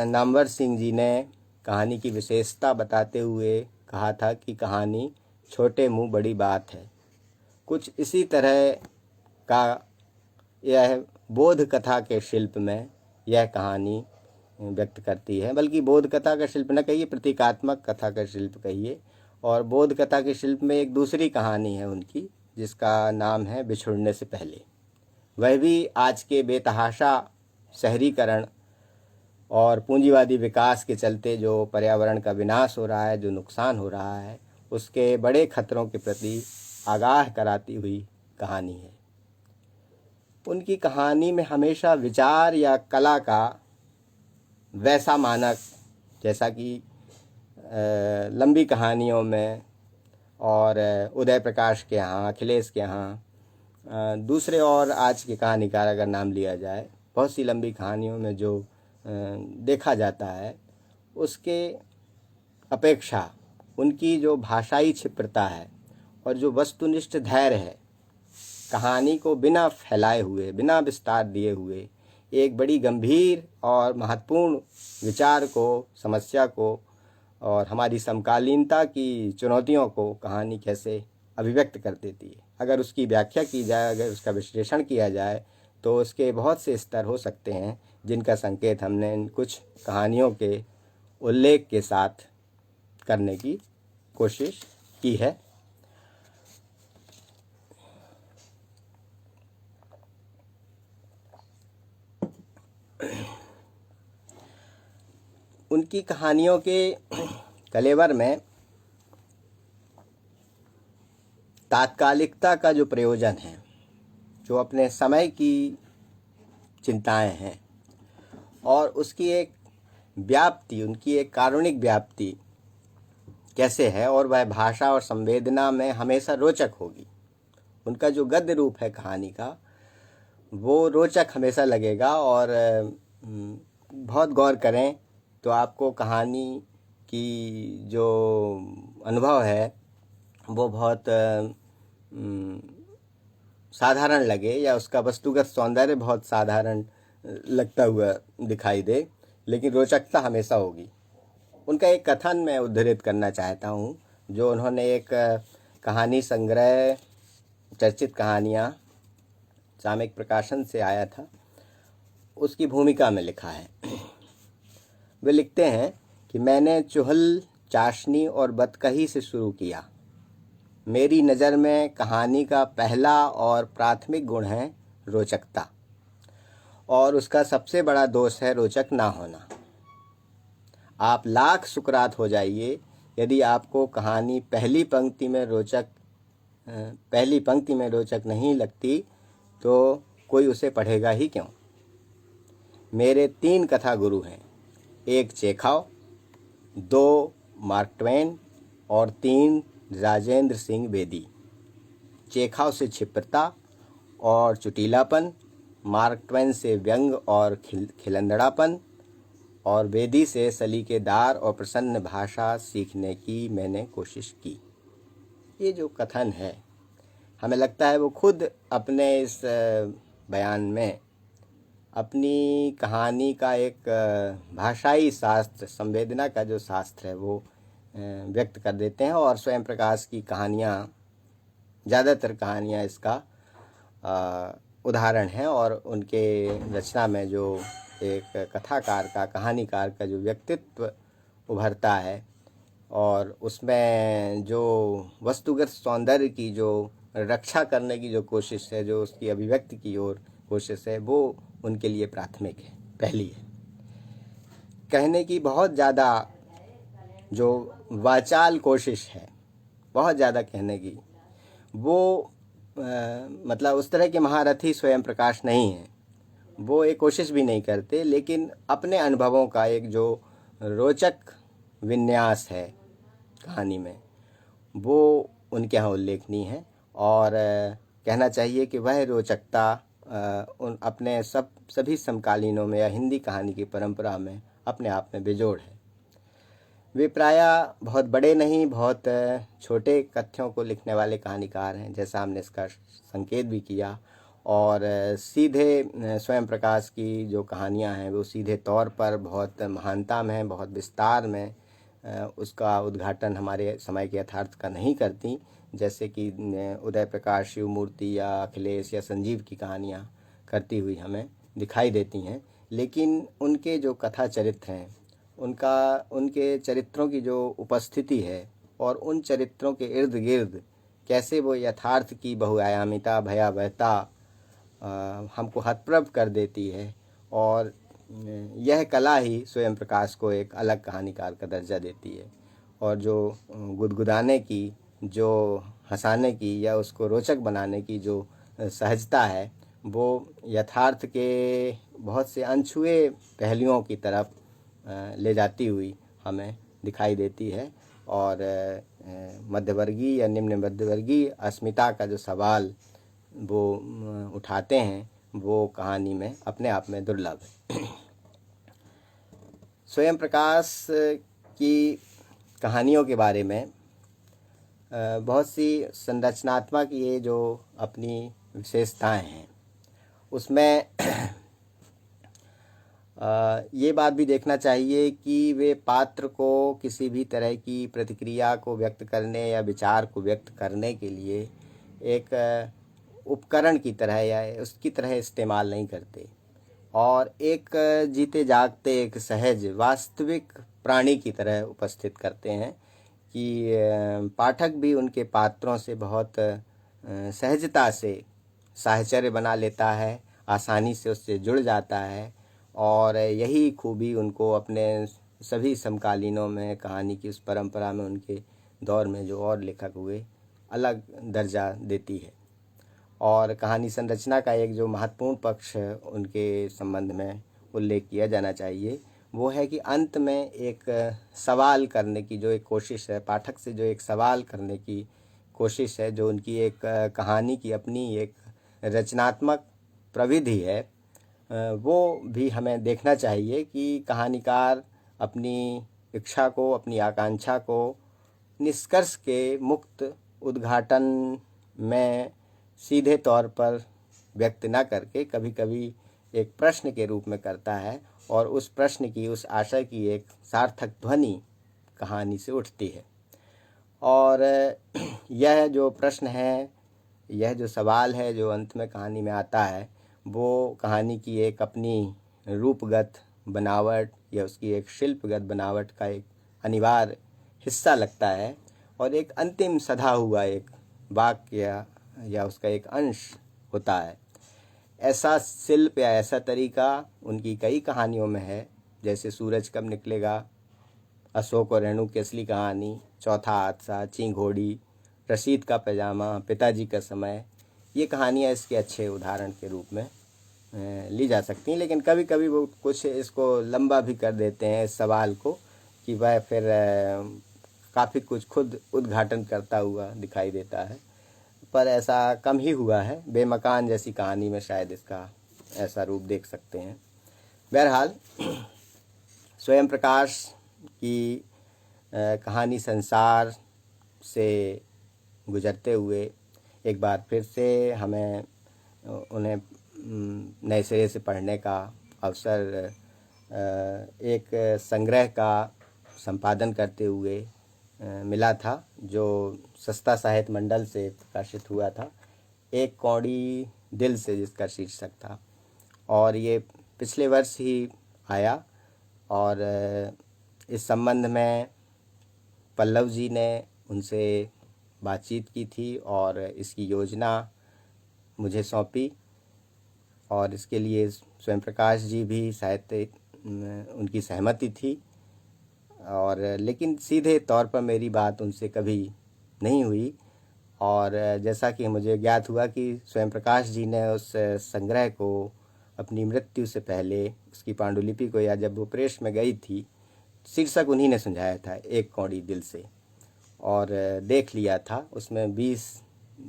नामवर सिंह जी ने कहानी की विशेषता बताते हुए कहा था कि कहानी छोटे मुंह बड़ी बात है। कुछ इसी तरह का यह बोध कथा के शिल्प में यह कहानी व्यक्त करती है, बल्कि बोध कथा का शिल्प न कहिए, प्रतीकात्मक कथा का शिल्प कहिए। और बोध कथा के शिल्प में एक दूसरी कहानी है उनकी, जिसका नाम है बिछुड़ने से पहले। वह भी आज के बेतहाशा शहरीकरण और पूंजीवादी विकास के चलते जो पर्यावरण का विनाश हो रहा है, जो नुकसान हो रहा है, उसके बड़े खतरों के प्रति आगाह कराती हुई कहानी है। उनकी कहानी में हमेशा विचार या कला का वैसा मानक, जैसा कि लंबी कहानियों में और उदय प्रकाश के यहाँ, अखिलेश के यहाँ, दूसरे और आज के कहानीकार अगर नाम लिया जाए, बहुत सी लंबी कहानियों में जो देखा जाता है, उसके अपेक्षा उनकी जो भाषाई क्षिप्रता है और जो वस्तुनिष्ठ धैर्य है, कहानी को बिना फैलाए हुए, बिना विस्तार दिए हुए एक बड़ी गंभीर और महत्वपूर्ण विचार को, समस्या को और हमारी समकालीनता की चुनौतियों को कहानी कैसे अभिव्यक्त कर देती है। अगर उसकी व्याख्या की जाए, अगर उसका विश्लेषण किया जाए, तो उसके बहुत से स्तर हो सकते हैं, जिनका संकेत हमने इन कुछ कहानियों के उल्लेख के साथ करने की कोशिश की है। उनकी कहानियों के कलेवर में तात्कालिकता का जो प्रयोजन है, जो अपने समय की चिंताएं हैं, और उसकी एक व्याप्ति, उनकी एक कारुणिक व्याप्ति कैसे है, और वह भाषा और संवेदना में हमेशा रोचक होगी। उनका जो गद्य रूप है कहानी का, वो रोचक हमेशा लगेगा। और बहुत गौर करें तो आपको कहानी की जो अनुभव है वो बहुत साधारण लगे, या उसका वस्तुगत सौंदर्य बहुत साधारण लगता हुआ दिखाई दे, लेकिन रोचकता हमेशा होगी। उनका एक कथन मैं उद्धृत करना चाहता हूँ, जो उन्होंने एक कहानी संग्रह चर्चित कहानियाँ सामयिक प्रकाशन से आया था, उसकी भूमिका में लिखा है। वे लिखते हैं कि मैंने चुहल, चाशनी और बतकही से शुरू किया। मेरी नज़र में कहानी का पहला और प्राथमिक गुण है रोचकता, और उसका सबसे बड़ा दोष है रोचक ना होना। आप लाख सुकरात हो जाइए, यदि आपको कहानी पहली पंक्ति में रोचक नहीं लगती, तो कोई उसे पढ़ेगा ही क्यों। मेरे 3 कथा गुरु हैं, 1 चेखव, 2 मार्क ट्वेन और 3 राजेंद्र सिंह बेदी। चेखव से क्षिप्रता और चुटीलापन, मार्क ट्वेन से व्यंग और खिलंदड़ापन, और बेदी से सलीकेदार और प्रसन्न भाषा सीखने की मैंने कोशिश की। ये जो कथन है, हमें लगता है वो खुद अपने इस बयान में अपनी कहानी का एक भाषाई शास्त्र, संवेदना का जो शास्त्र है, वो व्यक्त कर देते हैं। और स्वयं प्रकाश की कहानियाँ, ज़्यादातर कहानियाँ इसका उदाहरण हैं। और उनके रचना में जो एक कथाकार का, कहानीकार का जो व्यक्तित्व उभरता है, और उसमें जो वस्तुगत सौंदर्य की जो रक्षा करने की जो कोशिश है, जो उसकी अभिव्यक्ति की ओर कोशिश है, वो उनके लिए प्राथमिक है, पहली है। कहने की बहुत ज़्यादा जो वाचाल कोशिश है, बहुत ज़्यादा कहने की, वो मतलब उस तरह के महारथी स्वयं प्रकाश नहीं है, वो एक कोशिश भी नहीं करते, लेकिन अपने अनुभवों का एक जो रोचक विन्यास है कहानी में, वो उनके यहाँ उल्लेखनीय है। और कहना चाहिए कि वह रोचकता उन अपने सभी समकालीनों में या हिंदी कहानी की परंपरा में अपने आप में बेजोड़ है। वे प्रायः बहुत बड़े नहीं, बहुत छोटे कथ्यों को लिखने वाले कहानीकार हैं, जैसा हमने इसका संकेत भी किया। और सीधे स्वयं प्रकाश की जो कहानियाँ हैं वो सीधे तौर पर बहुत महानता में, बहुत विस्तार में उसका उद्घाटन हमारे समय के यथार्थ का नहीं करती, जैसे कि उदय प्रकाश, शिव मूर्ति या अखिलेश या संजीव की कहानियाँ करती हुई हमें दिखाई देती हैं। लेकिन उनके जो कथा चरित्र हैं, उनके चरित्रों की जो उपस्थिति है और उन चरित्रों के इर्द गिर्द कैसे वो यथार्थ की बहुआयामिता, भयावहता हमको हतप्रभ कर देती है, और यह कला ही स्वयं प्रकाश को एक अलग कहानीकार का दर्जा देती है। और जो गुदगुदाने की, जो हंसाने की या उसको रोचक बनाने की जो सहजता है, वो यथार्थ के बहुत से अनछुए पहलुओं की तरफ ले जाती हुई हमें दिखाई देती है। और मध्यवर्गीय या निम्न मध्यवर्गीय अस्मिता का जो सवाल वो उठाते हैं, वो कहानी में अपने आप में दुर्लभ है। स्वयं प्रकाश की कहानियों के बारे में बहुत सी संरचनात्मक ये जो अपनी विशेषताएं हैं, उसमें ये बात भी देखना चाहिए कि वे पात्र को किसी भी तरह की प्रतिक्रिया को व्यक्त करने या विचार को व्यक्त करने के लिए एक उपकरण की तरह या उसकी तरह इस्तेमाल नहीं करते, और एक जीते जागते, एक सहज वास्तविक प्राणी की तरह उपस्थित करते हैं कि पाठक भी उनके पात्रों से बहुत सहजता से साहचर्य बना लेता है, आसानी से उससे जुड़ जाता है। और यही खूबी उनको अपने सभी समकालीनों में, कहानी की उस परंपरा में, उनके दौर में जो और लेखक हुए, अलग दर्जा देती है। और कहानी संरचना का एक जो महत्वपूर्ण पक्ष उनके संबंध में उल्लेख किया जाना चाहिए, वो है कि अंत में एक सवाल करने की जो एक कोशिश है, पाठक से जो एक सवाल करने की कोशिश है, जो उनकी एक कहानी की अपनी एक रचनात्मक प्रविधि है, वो भी हमें देखना चाहिए कि कहानीकार अपनी इच्छा को, अपनी आकांक्षा को निष्कर्ष के मुक्त उद्घाटन में सीधे तौर पर व्यक्त न करके कभी कभी एक प्रश्न के रूप में करता है, और उस प्रश्न की, उस आशय की एक सार्थक ध्वनि कहानी से उठती है। और यह जो प्रश्न है, यह जो सवाल है जो अंत में कहानी में आता है, वो कहानी की एक अपनी रूपगत बनावट या उसकी एक शिल्पगत बनावट का एक अनिवार्य हिस्सा लगता है, और एक अंतिम सधा हुआ एक वाक्य या उसका एक अंश होता है। ऐसा शिल्प या ऐसा तरीका उनकी कई कहानियों में है, जैसे सूरज कब निकलेगा, अशोक और रेणु की असली कहानी, चौथा हादसा, चिंघोड़ी, रशीद का पैजामा, पिताजी का समय। ये कहानियाँ इसके अच्छे उदाहरण के रूप में ली जा सकती हैं। लेकिन कभी कभी वो कुछ इसको लंबा भी कर देते हैं इस सवाल को, कि वह फिर काफ़ी कुछ खुद उद्घाटन करता हुआ दिखाई देता है, पर ऐसा कम ही हुआ है। बेमकान जैसी कहानी में शायद इसका ऐसा रूप देख सकते हैं। बहरहाल स्वयं प्रकाश की कहानी संसार से गुजरते हुए एक बार फिर से हमें उन्हें नए सिरे से पढ़ने का अवसर एक संग्रह का संपादन करते हुए मिला था, जो सस्ता साहित्य मंडल से प्रकाशित हुआ था, एक कौड़ी दिल से जिसका शीर्षक था। और ये पिछले वर्ष ही आया, और इस संबंध में पल्लव जी ने उनसे बातचीत की थी और इसकी योजना मुझे सौंपी, और इसके लिए स्वयं प्रकाश जी भी साहित्य उनकी सहमति थी। और लेकिन सीधे तौर पर मेरी बात उनसे कभी नहीं हुई, और जैसा कि मुझे ज्ञात हुआ कि स्वयं प्रकाश जी ने उस संग्रह को अपनी मृत्यु से पहले, उसकी पांडुलिपि को, या जब वो प्रेस में गई थी, शीर्षक उन्हीं ने सुझाया था, एक कौड़ी दिल से, और देख लिया था। उसमें 20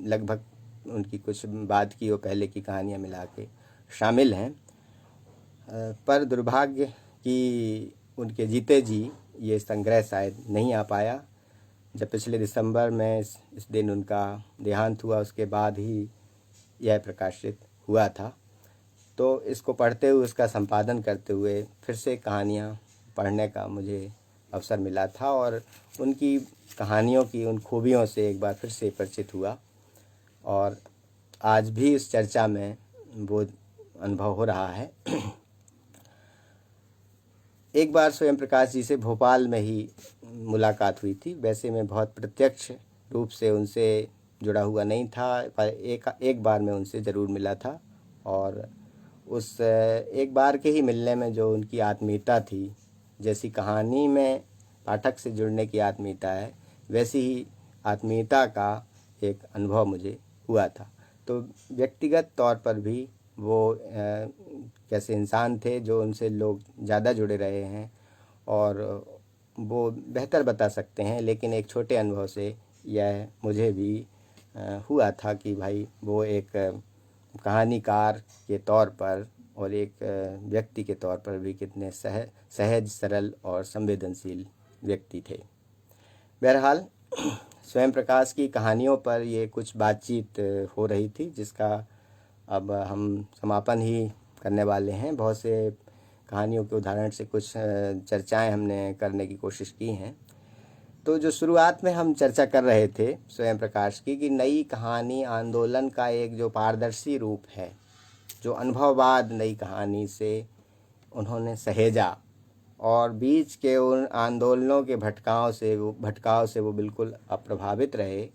लगभग उनकी कुछ बाद की और पहले की कहानियाँ मिला के शामिल हैं। पर दुर्भाग्य कि उनके जीते जी ये संग्रह शायद नहीं आ पाया। जब पिछले दिसंबर में इस दिन उनका देहांत हुआ, उसके बाद ही यह प्रकाशित हुआ था। तो इसको पढ़ते हुए, उसका संपादन करते हुए फिर से कहानियाँ पढ़ने का मुझे अवसर मिला था और उनकी कहानियों की उन खूबियों से एक बार फिर से परिचित हुआ। और आज भी इस चर्चा में वो अनुभव हो रहा है। एक बार स्वयं प्रकाश जी से भोपाल में ही मुलाकात हुई थी। वैसे मैं बहुत प्रत्यक्ष रूप से उनसे जुड़ा हुआ नहीं था, पर एक बार मैं उनसे ज़रूर मिला था। और उस एक बार के ही मिलने में जो उनकी आत्मीयता थी, जैसी कहानी में पाठक से जुड़ने की आत्मीयता है, वैसी ही आत्मीयता का एक अनुभव मुझे हुआ था। तो व्यक्तिगत तौर पर भी वो कैसे इंसान थे जो उनसे लोग ज़्यादा जुड़े रहे हैं और वो बेहतर बता सकते हैं। लेकिन एक छोटे अनुभव से यह मुझे भी हुआ था कि भाई वो एक कहानीकार के तौर पर और एक व्यक्ति के तौर पर भी कितने सहज, सरल और संवेदनशील व्यक्ति थे। बहरहाल स्वयं प्रकाश की कहानियों पर ये कुछ बातचीत हो रही थी, जिसका अब हम समापन ही करने वाले हैं। बहुत से कहानियों के उदाहरण से कुछ चर्चाएं हमने करने की कोशिश की हैं। तो जो शुरुआत में हम चर्चा कर रहे थे स्वयं प्रकाश की, कि नई कहानी आंदोलन का एक जो पारदर्शी रूप है, जो अनुभववाद नई कहानी से उन्होंने सहेजा और बीच के उन आंदोलनों के भटकाव से वो बिल्कुल अप्रभावित रहे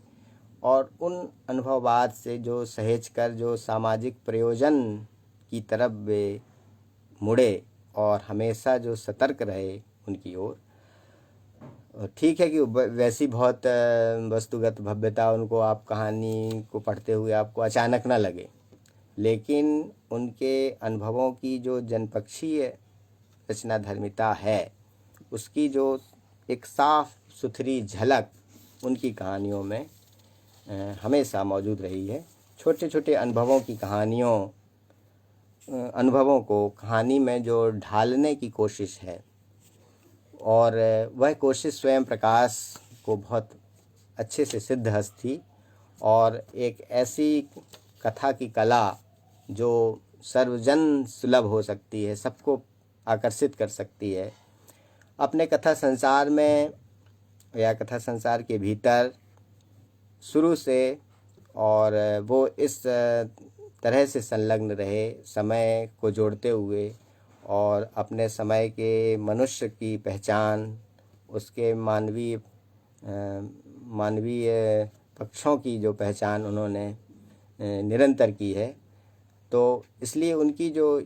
और उन अनुभववाद से जो सहेज कर जो सामाजिक प्रयोजन की तरफ वे मुड़े और हमेशा जो सतर्क रहे उनकी ओर। ठीक है कि वैसी बहुत वस्तुगत भव्यता उनको आप कहानी को पढ़ते हुए आपको अचानक ना लगे, लेकिन उनके अनुभवों की जो जनपक्षीय रचना धर्मिता है, उसकी जो एक साफ सुथरी झलक उनकी कहानियों में हमेशा मौजूद रही है। छोटे छोटे अनुभवों को कहानी में जो ढालने की कोशिश है, और वह कोशिश स्वयं प्रकाश को बहुत अच्छे से सिद्धहस्त थी। और एक ऐसी कथा की कला जो सर्वजन सुलभ हो सकती है, सबको आकर्षित कर सकती है, अपने कथा संसार में या कथा संसार के भीतर शुरू से, और वो इस तरह से संलग्न रहे, समय को जोड़ते हुए और अपने समय के मनुष्य की पहचान, उसके मानवीय पक्षों की जो पहचान उन्होंने निरंतर की है। तो इसलिए उनकी जो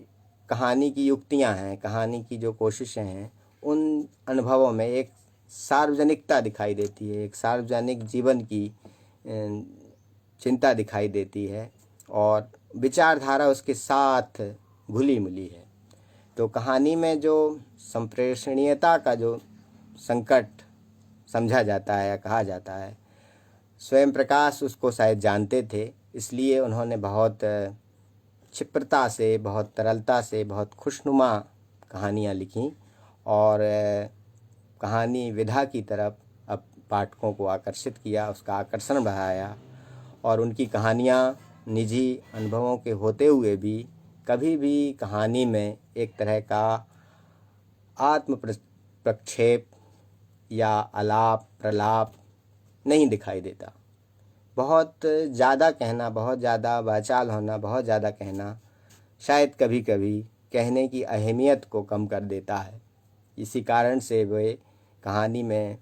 कहानी की युक्तियां हैं, कहानी की जो कोशिशें हैं, उन अनुभवों में एक सार्वजनिकता दिखाई देती है, एक सार्वजनिक जीवन की चिंता दिखाई देती है और विचारधारा उसके साथ घुली मिली है। तो कहानी में जो संप्रेषणीयता का जो संकट समझा जाता है या कहा जाता है, स्वयं प्रकाश उसको शायद जानते थे। इसलिए उन्होंने बहुत क्षिप्रता से, बहुत तरलता से, बहुत खुशनुमा कहानियाँ लिखीं और कहानी विधा की तरफ अब पाठकों को आकर्षित किया, उसका आकर्षण बढ़ाया। और उनकी कहानियाँ निजी अनुभवों के होते हुए भी कभी भी कहानी में एक तरह का आत्म प्रक्षेप या आलाप प्रलाप नहीं दिखाई देता। बहुत ज़्यादा कहना, बहुत ज़्यादा वाचाल होना, बहुत ज़्यादा कहना शायद कभी कभी कहने की अहमियत को कम कर देता है। इसी कारण से वे कहानी में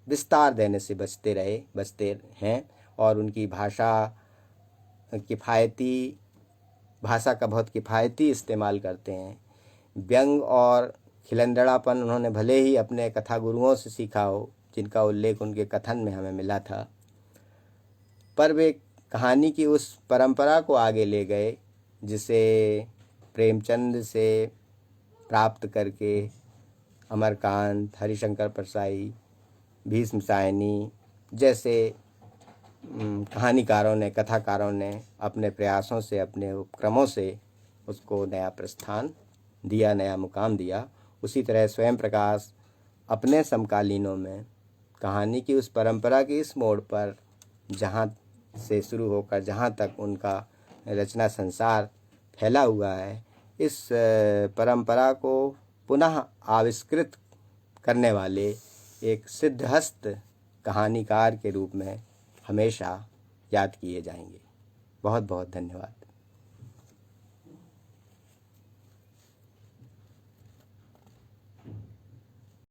विस्तार देने से बचते हैं और उनकी भाषा का बहुत किफ़ायती इस्तेमाल करते हैं। व्यंग और खिलंदड़ापन उन्होंने भले ही अपने कथा गुरुओं से सीखा हो, जिनका उल्लेख उनके कथन में हमें मिला था, पर वे कहानी की उस परंपरा को आगे ले गए जिसे प्रेमचंद से प्राप्त करके अमरकांत, हरिशंकर परसाई, भीष्म सायनी जैसे कहानीकारों ने, कथाकारों ने अपने प्रयासों से, अपने उपक्रमों से उसको नया प्रस्थान दिया, नया मुकाम दिया। उसी तरह स्वयं प्रकाश अपने समकालीनों में कहानी की उस परंपरा की इस मोड़ पर, जहाँ से शुरू होकर जहाँ तक उनका रचना संसार फैला हुआ है, इस परंपरा को पुनः आविष्कृत करने वाले एक सिद्धहस्त कहानीकार के रूप में हमेशा याद किए जाएंगे। बहुत बहुत धन्यवाद।